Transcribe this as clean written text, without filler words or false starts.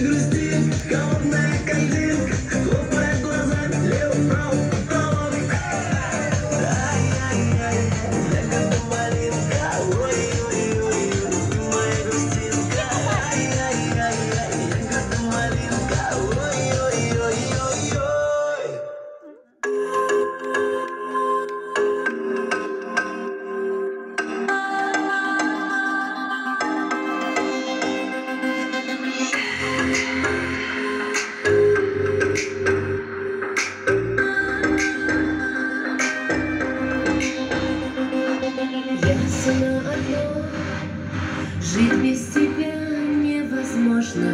грустит, холодная картинка, хлопая глазами, лево-вправо, потолок. Ай-яй-яй, ягода малинка, ой-ой-ой, моя грустинка. Ай-яй-яй, ягода малинка, ой-ой-ой-ой-ой. Ясно одно, жить без тебя невозможно.